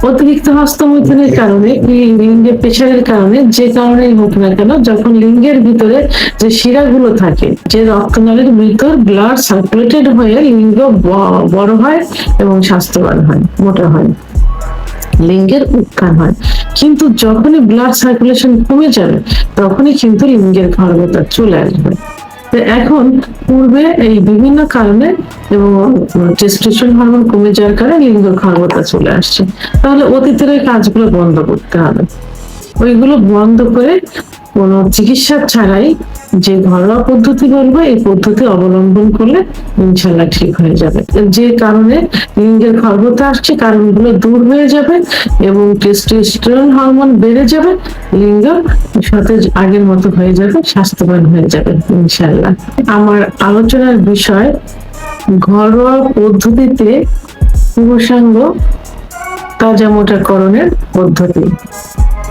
অতিরিক্ত হস্তমৈথুনের কারণে কি লিঙ্গের প্রেশারের কারণে যে কারণেই হোক না কেন, যখন লিঙ্গের ভিতরে যে শিরাগুলো থাকে, যে রক্তনালীর ভিতর ব্লাড সার্কুলেটেড হয়ে লিঙ্গ বড় হয় এবং স্বাস্থ্যবান হয়, মোটা হয়, লিঙ্গের উত্থান হয়। কিন্তু যখনই ব্লাড সার্কুলেশন কমে যাবে তখনই কিন্তু লিঙ্গের খর্বতা চলে আসবে। এখন পূর্বে এই বিভিন্ন কারণে এবং টেস্টোস্টেরন হরমোন কমে যাওয়ার কারণে লিঙ্গ খর্বতা চলে আসছে। তাহলে অতীতের ওই কাজগুলো বন্ধ করতে হবে। ওইগুলো বন্ধ করে কোনো চিকিৎসা ছাড়াই যে ঘরোয়া পদ্ধতি বলবো, এই পদ্ধতি অবলম্বন করলে ইনশাল্লাহ ঠিক হয়ে যাবে। যে কারণে লিঙ্গের খর্বতা আসছে কারণগুলো দূর হয়ে যাবে এবং টেস্টোস্টেরন হরমোন বেড়ে যাবে, লিঙ্গ সতেজ আগের মতো হয়ে যাবে, স্বাস্থ্যবান হয়ে যাবে ইনশাল্লাহ। আমার আলোচনার বিষয় ঘরোয়া পদ্ধতিতে পুরুষাঙ্গ তাজা মোটাকরণের পদ্ধতি।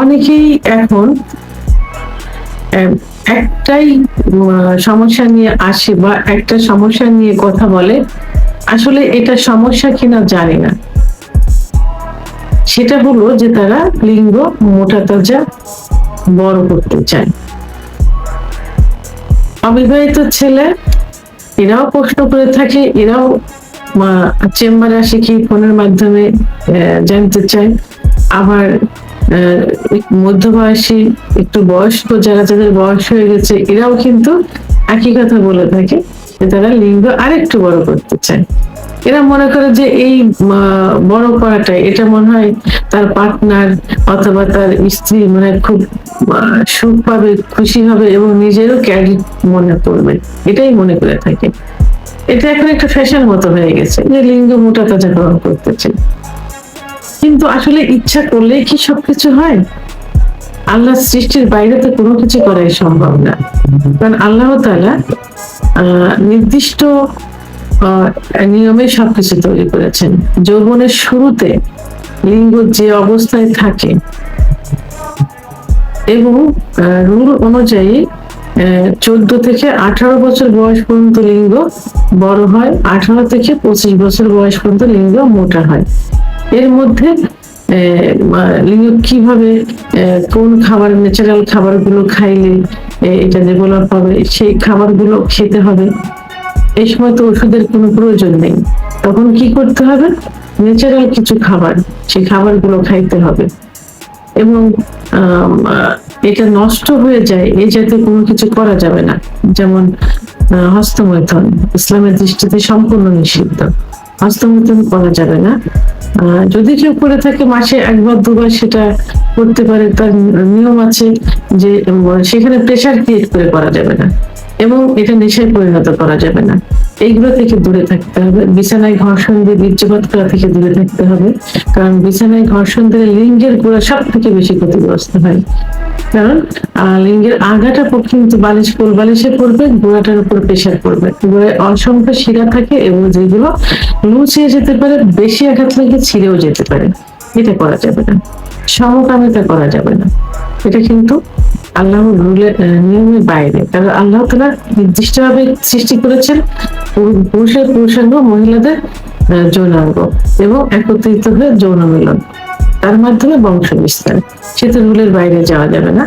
অনেকেই এখন একটাই সমস্যা নিয়ে আসে বা একটা সমস্যা নিয়ে কথা বলে, আসলে এটা সমস্যা কিনা জানি না। সেটা হলো যে তারা লিঙ্গ মোটা তাজা বড় করতে চায়। অবিবাহিত ছেলে এরাও প্রশ্ন করে থাকে, এরাও চেম্বারে আসে কি ফোনের মাধ্যমে জানতে চায়। আবার মধ্যবয়সী একটু বয়স্ক যারা, যাদের বয়স হয়ে গেছে, এরাও কিন্তু একই কথা বলে থাকে যে তারা লিঙ্গ আরেকটু বড় করতে চায়। এরা মনে করে যে এই বড় করাটা এটা মনে হয় তার পার্টনার অথবা তার স্ত্রী মানে খুব সুখ পাবে, খুশি হবে এবং নিজেরও ক্যারিট মনে করবে, এটাই মনে করে থাকে। এটা এখন একটা ফ্যাশন মতো হয়ে গেছে যে লিঙ্গ মোটা তাজা গ্রহণ করতেছে। কিন্তু আসলে ইচ্ছা করলে কি সবকিছু হয়? আল্লাহ সৃষ্টির বাইরে তো কোনো কিছু করাই সম্ভব না। কারণ আল্লাহ তাআলা নির্দিষ্ট নিয়মে সবকিছু তৈরি করেছেন। যৌবনের শুরুতে লিঙ্গ যে অবস্থায় থাকে এবং রুল অনুযায়ী 14 থেকে 18 বছর বয়স পর্যন্ত লিঙ্গ বড় হয়, 18 থেকে 25 বছর বয়স পর্যন্ত লিঙ্গ মোটা হয়। এর মধ্যে লিঙ্গ কিভাবে কোন খাবার, ন্যাচারাল খাবারগুলো খাইলে এটা ডেভেলপ হবে, সেই খাবারগুলো খেতে হবে। এই সময় তো ওষুধের কোনো প্রয়োজন নেই, তখন কি করতে হবে? ন্যাচারাল কিছু খাবার, সেই খাবারগুলো খাইতে হবে এবং এটা নষ্ট হয়ে যায় এই জাতীয় কোনো কিছু করা যাবে না। যেমন হস্তমৈথুন ইসলামের দৃষ্টিতে সম্পূর্ণ নিষিদ্ধ, হস্তমৈথুন করা যাবে না। যদি কেউ করে থাকে মাসে একবার দুবার সেটা করতে পারে, তার নিয়ম আছে যে সেখানে প্রেশার ক্রিয়েট করে করা যাবে না এবং এটা নেশায় পরিণত করা যাবে না। এইগুলো থেকে দূরে থাকতে হবে। বিছানায় ঘর্ষণ দিয়ে বীর্যপাত করা থেকে দূরে থাকতে হবে, কারণ বিছানায় ঘর্ষণ দিলে লিঙ্গের গোড়া সব থেকে বেশি ক্ষতিগ্রস্ত হয়। কারণ লিঙ্গের আগাটা কিন্তু বালিশ, কোল বালিশে পড়বে, গোড়াটার উপর প্রেশার পড়বে। গোড়ায় অসংখ্য শিরা থাকে এবং যেগুলো লুচিয়ে যেতে পারে, বেশি আঘাত লাগে ছিঁড়েও যেতে পারে। এটা করা যাবে না। সমকামিতা করা যাবে না, এটা কিন্তু আল্লাহর রুলের নিয়মের বাইরে। কারণ আল্লাহ তাআলা নির্দিষ্টভাবে সৃষ্টি করেছেন পুরুষের পুরুষাঙ্গ, মহিলাদের যৌনাঙ্গ এবং একত্রিত হয়ে যৌন মিলন, তার মাধ্যমে বংশ বিস্তার। সেটা রুলের বাইরে যাওয়া যাবে না।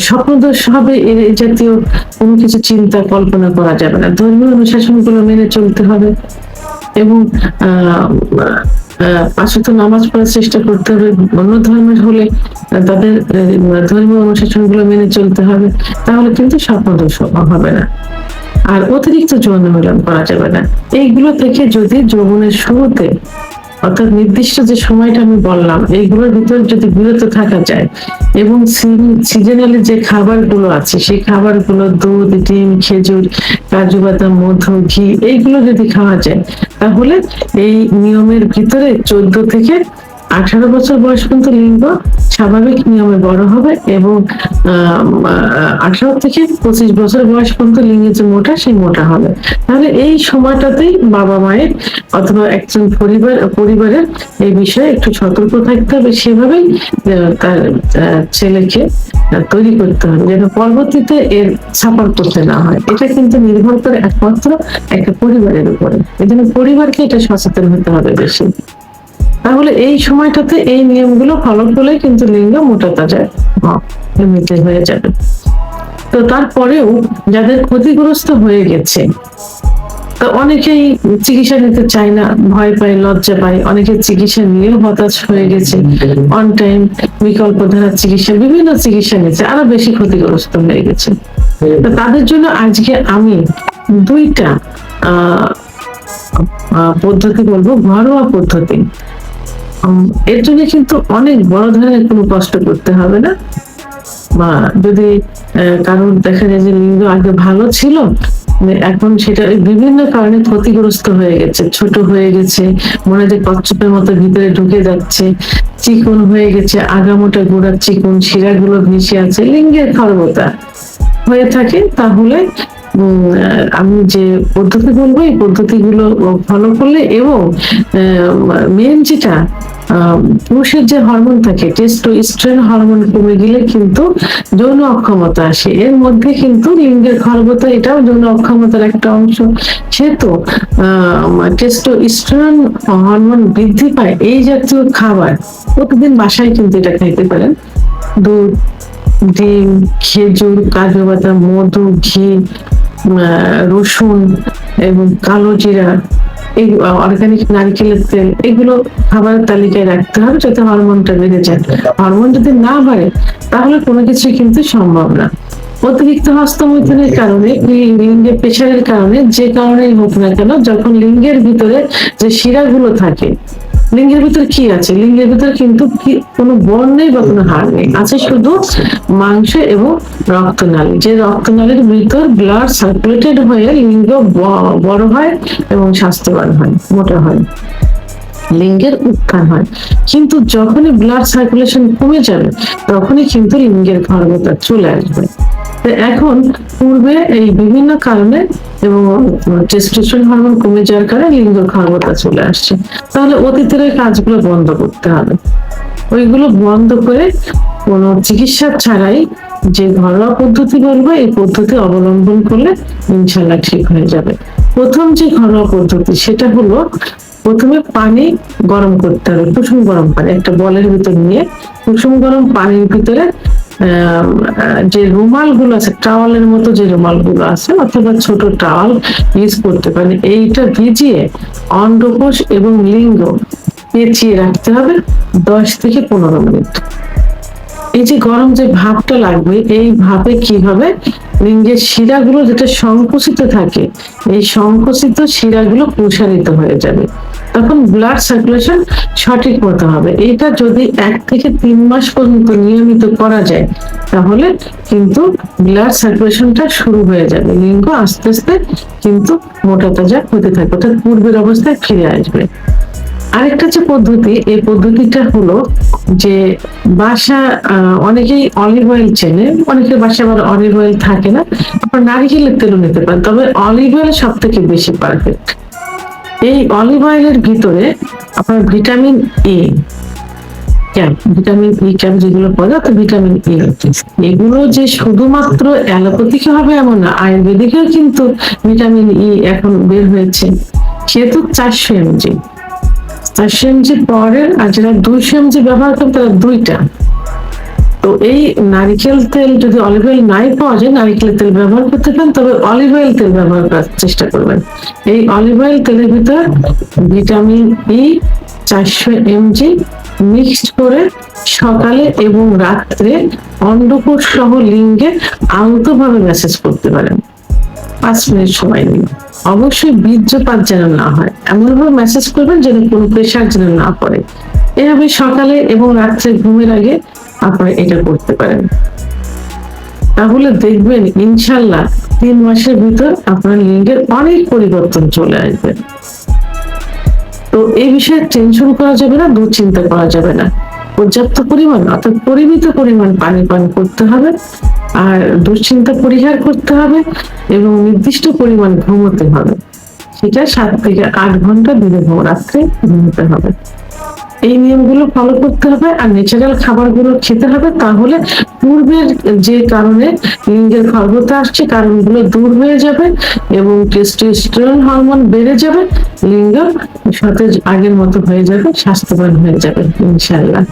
স্বপ্নদোষ হবে এই জাতীয় কোনো কিছু চিন্তা কল্পনা করা যাবে না। ধর্মীয় অনুশাসনগুলো মেনে চলতে হবে এবং 5 ওয়াক্ত নামাজ পড়ার চেষ্টা করতে হবে। অন্য ধর্মের হলে তাদের ধর্মীয় অনুশাসনগুলো মেনে চলতে হবে, তাহলে কিন্তু স্বপ্নদোষ হবে না। আর অতিরিক্ত যৌন মিলন করা যাবে না। এইগুলো থেকে যদি যৌবনের শুরুতে, অর্থাৎ নির্দিষ্ট যে সময়টা আমি বললাম, এইগুলোর ভিতরে যদি বিরত থাকা যায় এবং সিজনালি যে খাবারগুলো আছে সেই খাবারগুলো দুধ, ডিম, খেজুর, কাজু বাদাম, মধু, ঘি, এইগুলো যদি খাওয়া যায়, তাহলে এই নিয়মের ভিতরে 14 থেকে 18 বছর বয়স পর্যন্ত লিঙ্গ স্বাভাবিক নিয়মে বড় হবে এবং 18 থেকে 25 বছর বয়স পর্যন্ত লিঙ্গের যে মোটা, সেই মোটা হবে। তাহলে এই সময়টাতেই বাবা মায়ের অথবা একজন পরিবারের এই বিষয়ে একটু সতর্ক থাকতে হবে, সেভাবেই তার ছেলেকে তৈরি করতে হবে যেন পরবর্তীতে এর সাফার করতে না হয়। এটা কিন্তু নির্ভর করে একমাত্র একটা পরিবারের উপরে। এই জন্য পরিবারকে এটা সচেতন হতে হবে বেশি। তাহলে এই সময়টাতে এই নিয়মগুলো ফলো করলে কিন্তু লিঙ্গ মোটা তাজা এমনিতে হয়ে যাবে। তো তারপরেও যাদের ক্ষতিগ্রস্ত হয়ে গেছে, তো অনেকেই চিকিৎসা নিতে চায় না, ভয় পায়, লজ্জা পায়, অনেকে চিকিৎসা নিয়েও হতাশ হয়ে গেছে, অন টাইম বিকল্প ধারা চিকিৎসা, বিভিন্ন চিকিৎসা নিচ্ছে, আরো বেশি ক্ষতিগ্রস্ত হয়ে গেছে। তো তাদের জন্য আজকে আমি দুইটা পদ্ধতি বলবো, ঘরোয়া পদ্ধতি। এর জন্য কিন্তু অনেক বড় ধরনের কোনো কষ্ট করতে হবে না। বা যদি কারণ দেখা যায় যে লিঙ্গ আগে ভালো ছিল, এখন সেটা বিভিন্ন কারণে ক্ষতিগ্রস্ত হয়ে গেছে, ছোট হয়ে গেছে, মনে হয় কচ্ছপের মতো ভিতরে ঢুকে যাচ্ছে, চিকন হয়ে গেছে, আগামোটা গোড়ার চিকন, শিরাগুলো ভেসে আছে, লিঙ্গের খর্বতা হয়ে থাকে, তাহলে আমি যে পদ্ধতি বলবো এই পদ্ধতিগুলো ফলো করলে, এবং মেন যেটা পুরুষের যে হরমোন থাকে টেস্টোস্টেরন হরমোন কমে গেলে কিন্তু যৌন অক্ষমতা আসে। এর মধ্যে কিন্তু লিঙ্গের খর্বতা এটাও যৌন অক্ষমতার একটা অংশ। সেহেতু টেস্টোস্টেরন হরমোন বৃদ্ধি পায় এই জাতীয় খাবার প্রতিদিন বাসায় কিন্তু এটা খাইতে পারেন। দুধ, ডিম, খেজুর, কাজু বাদাম, মধু, ঘি, রসুন এবং কালো জিরা, এই অর্গানিক নারকেলের তেল, এগুলো খাবারের তালিকায় রাখতে হবে যাতে হরমোনটা বেড়ে যায়। হরমোন যদি না বাড়ে তাহলে কোনো কিছু কিন্তু সম্ভব না। অতিরিক্ত হস্তমৈথুনের কারণে, লিঙ্গের প্রেশারের কারণে, যে কারণেই হোক না কেন, যখন লিঙ্গের ভিতরে যে শিরাগুলো থাকে, লিঙ্গের ভিতরে কি আছে? লিঙ্গের ভিতরে কিন্তু কোনো বন নেই বা কোনো হাড় নেই, আছে শুধু মাংস এবং রক্তনালী। যে রক্তনালীর ভিতর ব্লাড সার্কুলেটেড হয়ে লিঙ্গ বড় হয় এবং স্বাস্থ্যবান হয়, মোটা হয়, লিঙ্গের উত্থান হয়। কিন্তু যখনই ব্লাড সার্কুলেশন কমে যাবে তখনই কিন্তু লিঙ্গের খর্বতা চলে আসবে। এখন পূর্বে এই বিভিন্ন কারণে এবং টেস্টোস্টেরন হরমোন কমে যাওয়ার কারণে লিঙ্গ খর্বতা চলে আসছে। তাহলে অতীতের ওই কাজগুলো বন্ধ করতে হবে। ওইগুলো বন্ধ করে কোনো চিকিৎসা ছাড়াই যে ঘরোয়া পদ্ধতি বলবো এই পদ্ধতি অবলম্বন করলে ইনশাল্লাহ ঠিক হয়ে যাবে। প্রথম যে ঘরোয়া পদ্ধতি সেটা হলো, প্রথমে পানি গরম করতে হবে, কুসুম গরম পানি একটা বলের ভিতর নিয়ে, কুসুম গরম পানির ভিতরে যে রুমাল গুলো আছে, টাওয়ালের মতো যে রুমাল গুলো আছে অথবা ছোট টাওয়াল ইউজ করতে পারেন, এইটা ভিজিয়ে অন্ডকোষ এবং লিঙ্গ পেঁচিয়ে রাখতে হবে 10 থেকে 15 মিনিট। এই যে গরম যে ভাপটা লাগবে, এই ভাপে কি হবে, লিঙ্গের শিরাগুলো যেটা সংকুচিত থাকে, এই সংকুচিত শিরাগুলো প্রসারিত হয়ে যাবে, তখন ব্লাড সার্কুলেশন সঠিক মতো হবে। এটা যদি 1 থেকে 3 মাস পর্যন্ত নিয়মিত করা যায় তাহলে কিন্তু ব্লাড সার্কুলেশনটা শুরু হয়ে যাবে, লিঙ্গ আস্তে আস্তে কিন্তু মোটা তাজা হতে থাকবে, অর্থাৎ পূর্বের অবস্থায় ফিরে আসবে। আরেকটা যে পদ্ধতি, এই পদ্ধতিটা হলো যে বাসা অনেকেই অলিভ অয়েল চেনে, অনেকের বাসায় আবার অলিভ অয়েল থাকে না, আপনার নারিকেলের তেলও নিতে পারেন, তবে অলিভ অয়েল সব থেকে বেশি পারফেক্ট। এই অলিভ অয়েলের ভিতরে আপনার vitamin A cap, vitamin E cap যেগুলো পাওয়া যায়, ভিটামিন এ, এগুলো যে শুধুমাত্র অ্যালোপ্যাথিক হবে এমন না, আয়ুর্বেদিকেও কিন্তু ভিটামিন ই এখন বের হয়েছে। সেহেতু 400 mg, 400 mg পাওয়ারের, আর যারা 200 mg ব্যবহার করেন তারা 2টা। তো এই নারিকেল তেল যদি অলিভ অয়েল নাই পাওয়া যায়, নারিকেল তেল ব্যবহার করতে পারেন, তবে অলিভ অয়েল তেল ব্যবহার করার চেষ্টা করবেন। এই অলিভ অয়েল তেলের ভিতর ভিটামিন ই 400 mg মিক্সড করে সকালে এবং রাত্রে অন্ডকোষ সহ লিঙ্গে আলতোভাবে ম্যাসেজ করতে পারেন। 5 মিনিট সময় নিন, অবশ্যই বীর্যপাত যেন না হয়, এমনভাবে মেসেজ করবেন যেন কোনো প্রেশার যেন না পড়ে। এভাবে সকালে এবং রাত্রে ঘুমের আগে আপনারা এটা করতে পারেন, তাহলে দেখবেন ইনশাল্লাহ 3 মাসের ভিতর আপনার লিঙ্গের অনেক পরিবর্তন চলে আসবে। তো এই বিষয়ে টেনশন করা যাবে না, দুশ্চিন্তা করা যাবে না। পর্যাপ্ত পরিমাণ অর্থাৎ পরিমিত পরিমাণ পানি পান করতে হবে, আর দুশ্চিন্তা পরিহার করতে হবে এবং নির্দিষ্ট পরিমাণ ঘুমোতে হবে, সেটা 7 থেকে 8 ঘন্টা দিনে রাত্রে ঘুমোতে হবে। এই নিয়মগুলো ফলো করতে হবে আর ন্যাচারাল খাবারগুলো খেতে হবে, তাহলে পূর্বের যে কারণে লিঙ্গের খর্বতা আসছে কারণগুলো দূর হয়ে যাবে এবং টেস্টোস্টেরন হরমোন বেড়ে যাবে, লিঙ্গ সতেজ আগের মতো হয়ে যাবে, স্বাস্থ্যবান হয়ে যাবে ইনশাআল্লাহ।